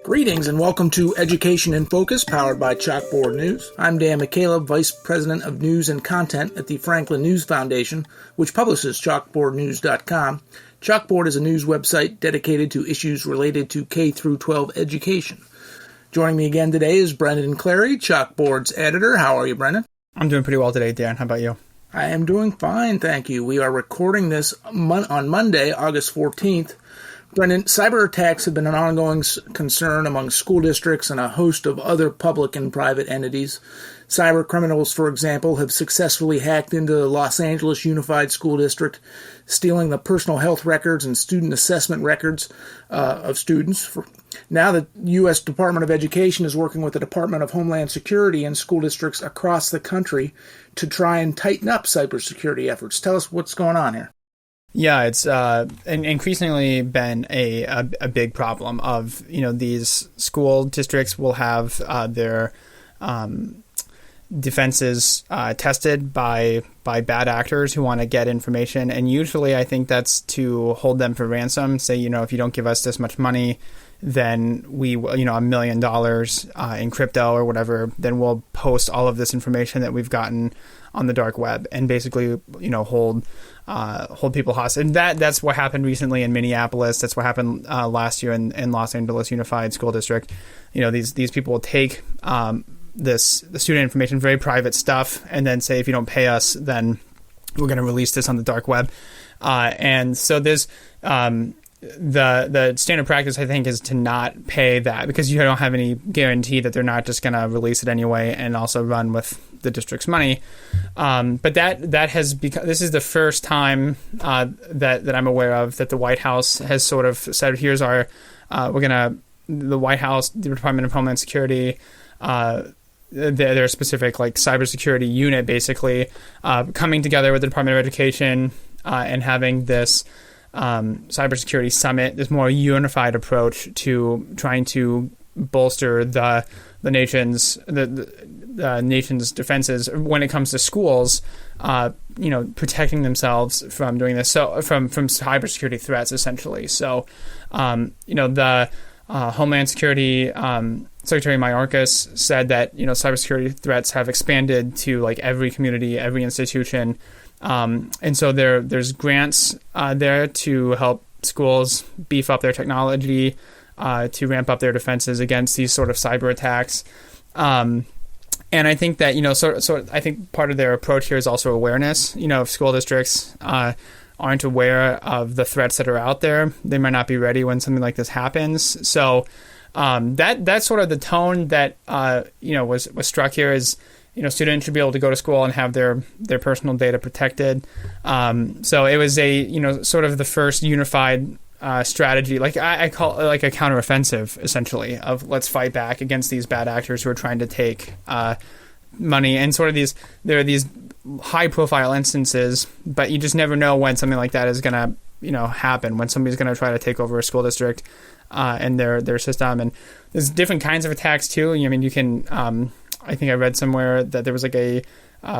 Greetings and welcome to Education in Focus, powered by Chalkboard News. I'm Dan McCaleb, Vice President of News and Content at the Franklin News Foundation, which publishes chalkboardnews.com. Chalkboard is a news website dedicated to issues related to K-12 education. Joining me again today is Brendan Clary, Chalkboard's editor. How are you, Brendan? I'm doing pretty well today, Dan. How about you? I am doing fine, thank you. We are recording this on Monday, August 14th. Brendan, cyberattacks have been an ongoing concern among school districts and a host of other public and private entities. Cyber criminals, for example, have successfully hacked into the Los Angeles Unified School District, stealing the personal health records and student assessment records of students. Now the U.S. Department of Education is working with the Department of Homeland Security and school districts across the country to try and tighten up cybersecurity efforts. Tell us what's going on here. Yeah, it's increasingly been a big problem of, these school districts will have their defenses tested by bad actors who want to get information. And usually I think that's to hold them for ransom. Say, if you don't give us this much money, then we, $1 million in crypto or whatever, then we'll post all of this information that we've gotten on the dark web and basically, hold people hostage. And that's what happened recently in Minneapolis. That's what happened last year in Los Angeles Unified School District. These people will take the student information, very private stuff, and then say, if you don't pay us, then we're going to release this on the dark web. And so there's the standard practice, I think, is to not pay that because you don't have any guarantee that they're not just going to release it anyway and also run with the district's money. But that has become, this is the first time that I'm aware of that the White House has sort of said, here's our, the White House, the Department of Homeland Security, their specific cybersecurity unit, basically coming together with the Department of Education and having this cybersecurity summit, this more unified approach to trying to bolster the nation's defenses when it comes to schools, protecting themselves from doing this. So from cybersecurity threats, essentially. So, the Homeland Security Secretary Mayorkas said that cybersecurity threats have expanded to every community, every institution. And so there's grants there to help schools beef up their technology, to ramp up their defenses against these sort of cyber attacks. And I think that, I think part of their approach here is also awareness. If school districts aren't aware of the threats that are out there, they might not be ready when something like this happens. So that's sort of the tone that, was struck here is, students should be able to go to school and have their personal data protected. So it was sort of the first unified strategy, I call it a counteroffensive, essentially, of let's fight back against these bad actors who are trying to take money. And sort of there are these high-profile instances, but you just never know when something like that is going to happen, when somebody's going to try to take over a school district and their system. And there's different kinds of attacks, too. You can... I think I read somewhere that there was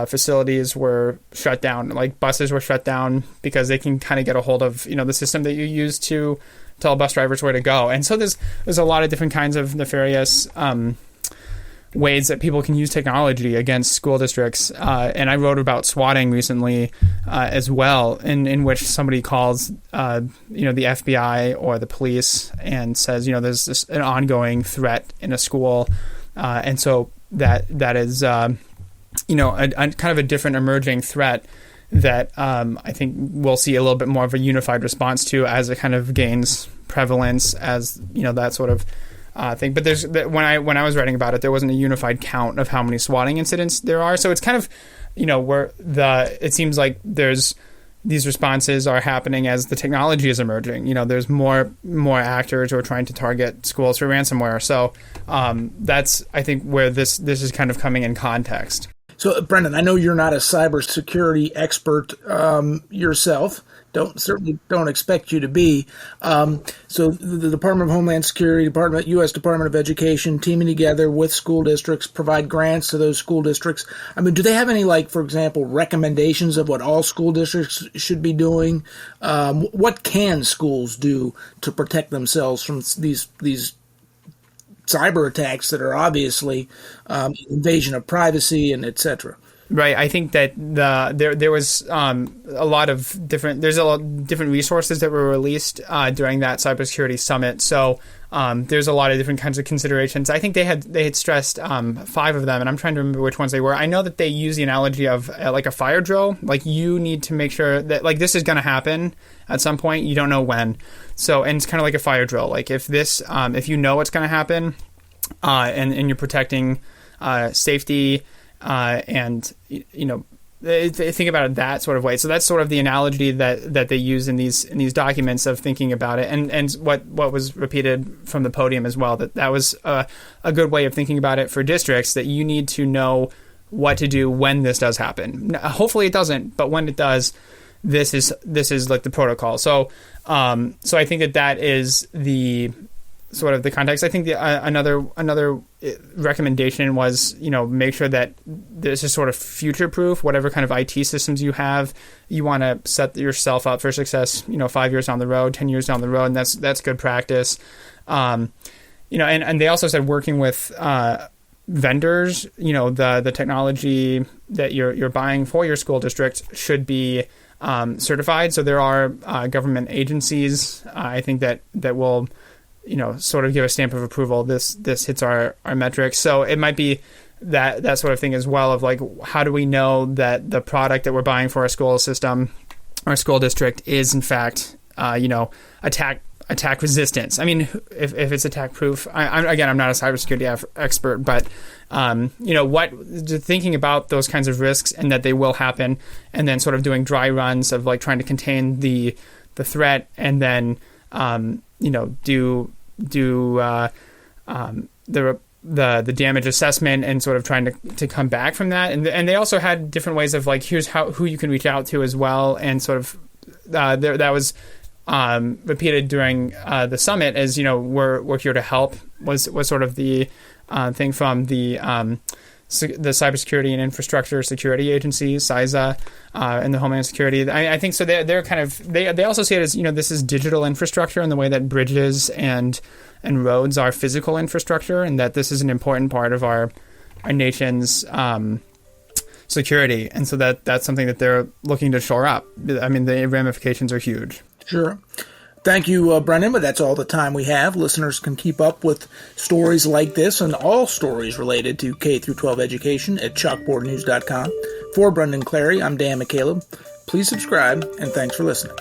facilities were shut down, buses were shut down because they can kind of get a hold of, the system that you use to tell bus drivers where to go. And so there's a lot of different kinds of nefarious ways that people can use technology against school districts. And I wrote about swatting recently as well, in which somebody calls, the FBI or the police and says, there's an ongoing threat in a school. And so that is, a kind of a different emerging threat that I think we'll see a little bit more of a unified response to as it kind of gains prevalence as, that sort of thing. But when I was writing about it, there wasn't a unified count of how many swatting incidents there are. So it's kind of, it seems like these responses are happening as the technology is emerging. There's more actors who are trying to target schools for ransomware. So that's, I think, where this is kind of coming in context. So, Brendan, I know you're not a cybersecurity expert yourself. Certainly don't expect you to be. So the Department of Homeland Security, U.S. Department of Education, teaming together with school districts, provide grants to those school districts. I mean, do they have any, like, for example, recommendations of what all school districts should be doing? What can schools do to protect themselves from these cyber attacks that are obviously invasion of privacy and et cetera? Right. I think that there was a lot of different resources that were released during that cybersecurity summit. So there's a lot of different kinds of considerations. I think they had stressed 5 of them, and I'm trying to remember which ones they were. I know that they use the analogy of like a fire drill. Like, you need to make sure that, like, this is going to happen at some point. You don't know when. So, and it's kind of like a fire drill. Like, if you know it's going to happen, and you're protecting safety. And think about it that sort of way. So that's sort of the analogy that they use in these documents of thinking about it, and what was repeated from the podium as well. That was a good way of thinking about it for districts. That you need to know what to do when this does happen. Hopefully it doesn't, but when it does, this is like the protocol. So I think that is the sort of the context. I think another recommendation was, make sure that this is sort of future-proof. Whatever kind of IT systems you have, you want to set yourself up for success, 5 years down the road, 10 years down the road, and that's good practice. And they also said working with vendors, the technology that you're buying for your school district should be certified. So there are government agencies, I think that will sort of give a stamp of approval. This hits our metrics. So it might be that sort of thing as well, of like, how do we know that the product that we're buying for our school system, our school district, is in fact, attack resistance. I mean, if it's attack proof, I'm not a cybersecurity expert, but thinking about those kinds of risks and that they will happen, and then sort of doing dry runs of like trying to contain the threat, and then do the damage assessment and sort of trying to come back from that. And they also had different ways of like, here's who you can reach out to as well. And sort of that was repeated during the summit as, we're here to help was sort of the thing from the Cybersecurity and Infrastructure Security Agency, CISA, and the Homeland Security. I think so. They're kind of they also see it as, this is digital infrastructure in the way that bridges and roads are physical infrastructure, and that this is an important part of our nation's security. And so that's something that they're looking to shore up. I mean, the ramifications are huge. Sure. Thank you, Brendan, but that's all the time we have. Listeners can keep up with stories like this and all stories related to K-12 education at chalkboardnews.com. For Brendan Clary, I'm Dan McCaleb. Please subscribe, and thanks for listening.